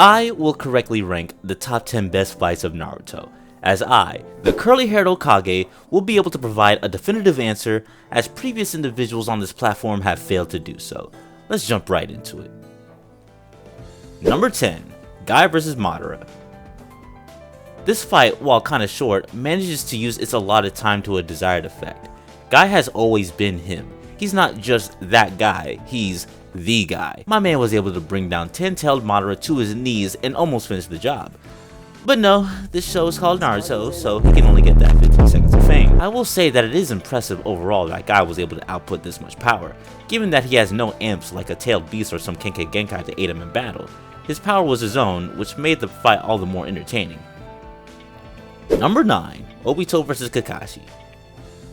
I will correctly rank the top 10 best fights of Naruto, as I, the Curly Haired Hokage, will be able to provide a definitive answer as previous individuals on this platform have failed to do so. Let's jump right into it. Number 10. Guy vs Madara. This fight, while kinda short, manages to use its allotted time to a desired effect. Guy has always been him. He's not just that guy, he's the guy. My man was able to bring down 10-tailed Madara to his knees and almost finish the job. But no, this show is called Naruto, so he can only get that 15 seconds of fame. I will say that it is impressive overall that Guy was able to output this much power, given that he has no imps like a tailed beast or some Kenkai Genkai to aid him in battle. His power was his own, which made the fight all the more entertaining. Number 9. Obito vs Kakashi.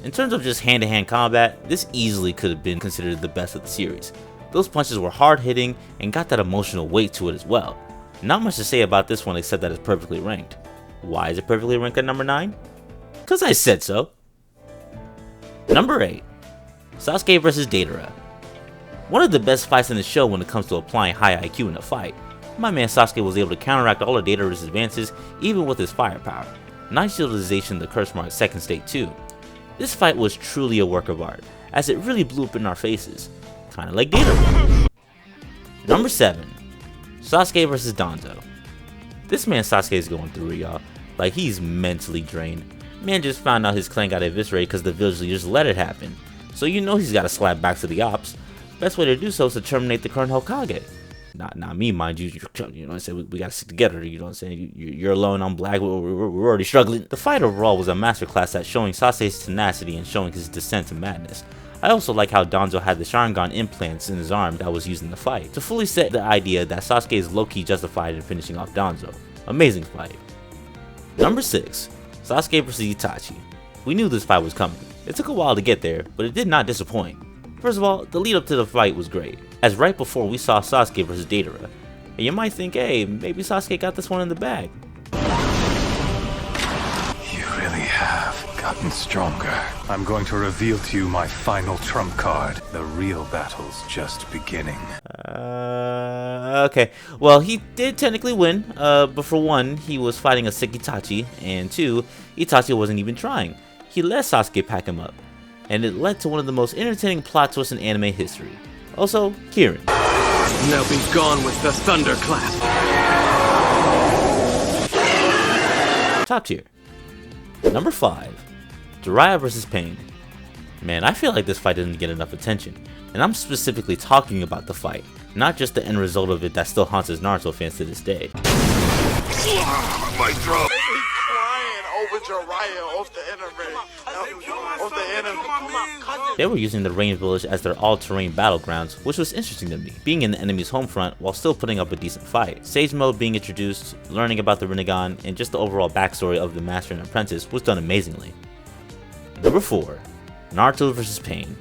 In terms of just hand-to-hand combat, this easily could have been considered the best of the series. Those punches were hard-hitting and got that emotional weight to it as well. Not much to say about this one except that it's perfectly ranked. Why is it perfectly ranked at number 9? Cause I said so. Number 8. Sasuke vs Daeda. One of the best fights in the show when it comes to applying high IQ in a fight. My man Sasuke was able to counteract all of Daeda's advances even with his firepower. Nice utilization of the curse mark second state too. This fight was truly a work of art, as it really blew up in our faces. Kinda like Daeda. Number 7. Sasuke vs Danzo. This man Sasuke is going through it, y'all. Like, he's mentally drained. Man just found out his clan got eviscerated because the village leaders let it happen. So you know he's gotta slap back to the ops. Best way to do so is to terminate the current Hokage. Not me, mind you. You know what I'm saying? We gotta stick together. You know what I'm saying? You're alone, I'm black. We're already struggling. The fight overall was a masterclass at showing Sasuke's tenacity and showing his descent to madness. I also like how Danzo had the Sharingan implants in his arm that was used in the fight, to fully set the idea that Sasuke is low-key justified in finishing off Danzo. Amazing fight. Number 6. Sasuke vs Itachi. We knew this fight was coming. It took a while to get there, but it did not disappoint. First of all, the lead up to the fight was great, as right before we saw Sasuke vs Daeda. And you might think, hey, maybe Sasuke got this one in the bag. You really have gotten stronger. I'm going to reveal to you my final trump card. The real battle's just beginning. Okay. Well, he did technically win, but for one, he was fighting a sick Itachi, and two, Itachi wasn't even trying. He let Sasuke pack him up, and it led to one of the most entertaining plot twists in anime history. Also, Kieran. Now be gone with the thunderclap. Top tier. Number 5. Jiraiya vs Pain. Man, I feel like this fight didn't get enough attention, and I'm specifically talking about the fight, not just the end result of it that still haunts his Naruto fans to this day. My throat. Crying over Jiraiya off the internet. They were using the Rain Village as their all-terrain battlegrounds, which was interesting to me, being in the enemy's home front while still putting up a decent fight. Sage mode being introduced, learning about the Rinnegan, and just the overall backstory of the master and apprentice was done amazingly. Number 4. Naruto vs Pain.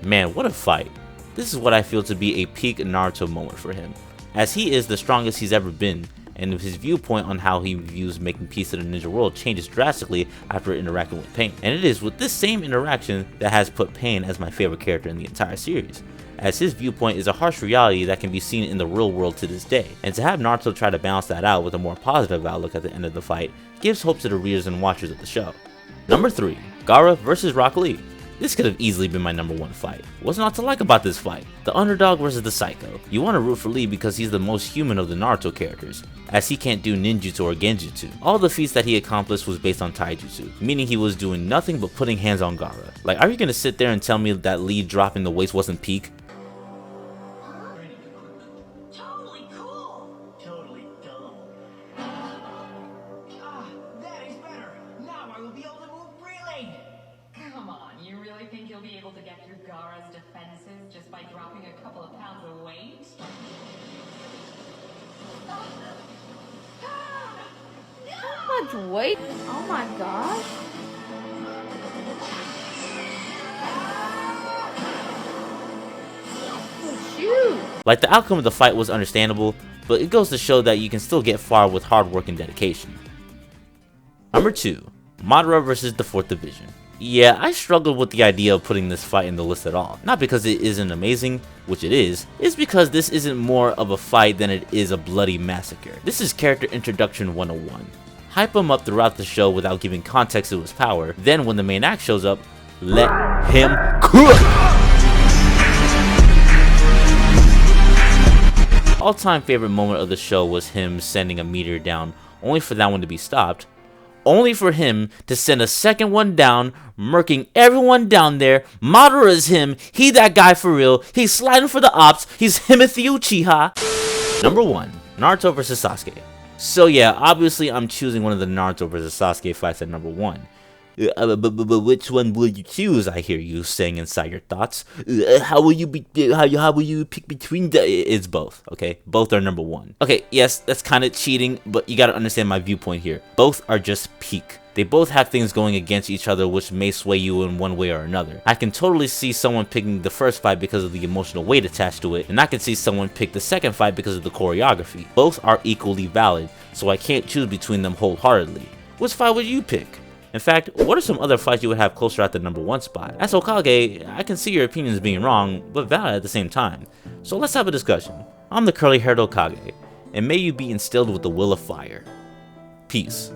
Man, what a fight. This is what I feel to be a peak Naruto moment for him, as he is the strongest he's ever been, and his viewpoint on how he views making peace in the ninja world changes drastically after interacting with Pain. And it is with this same interaction that has put Pain as my favorite character in the entire series, as his viewpoint is a harsh reality that can be seen in the real world to this day. And to have Naruto try to balance that out with a more positive outlook at the end of the fight gives hope to the readers and watchers of the show. Number 3. Gaara vs Rock Lee. This could have easily been my number 1 fight. What's not to like about this fight? The underdog versus the psycho. You want to root for Lee because he's the most human of the Naruto characters, as he can't do ninjutsu or genjutsu. All the feats that he accomplished was based on taijutsu, meaning he was doing nothing but putting hands on Gaara. Like, are you gonna sit there and tell me that Lee dropping the weights wasn't peak? Wait, oh my gosh. Oh, shoot. Like, the outcome of the fight was understandable, but it goes to show that you can still get far with hard work and dedication. Number 2. Madara vs the 4th Division. Yeah, I struggled with the idea of putting this fight in the list at all. Not because it isn't amazing, which it is, it's because this isn't more of a fight than it is a bloody massacre. This is character introduction 101. Hype him up throughout the show without giving context to his power, then when the main act shows up, let him cook! All-time favorite moment of the show was him sending a meteor down, only for that one to be stopped, only for him to send a second one down, murking everyone down there. Madara is him, he that guy for real, he's sliding for the ops, he's Himothy Uchiha. Number 1, Naruto vs Sasuke. So yeah, obviously I'm choosing one of the Naruto vs Sasuke fights at number 1. But which one will you choose? I hear you saying inside your thoughts. How will you pick between the? It's both. Okay, both are number 1. Okay, yes, that's kind of cheating, but you gotta understand my viewpoint here. Both are just peak. They both have things going against each other which may sway you in one way or another. I can totally see someone picking the first fight because of the emotional weight attached to it, and I can see someone pick the second fight because of the choreography. Both are equally valid, so I can't choose between them wholeheartedly. Which fight would you pick? In fact, what are some other fights you would have closer at the number 1 spot? As Hokage, I can see your opinions being wrong, but valid at the same time. So let's have a discussion. I'm the Curly Haired Hokage, and may you be instilled with the will of fire. Peace.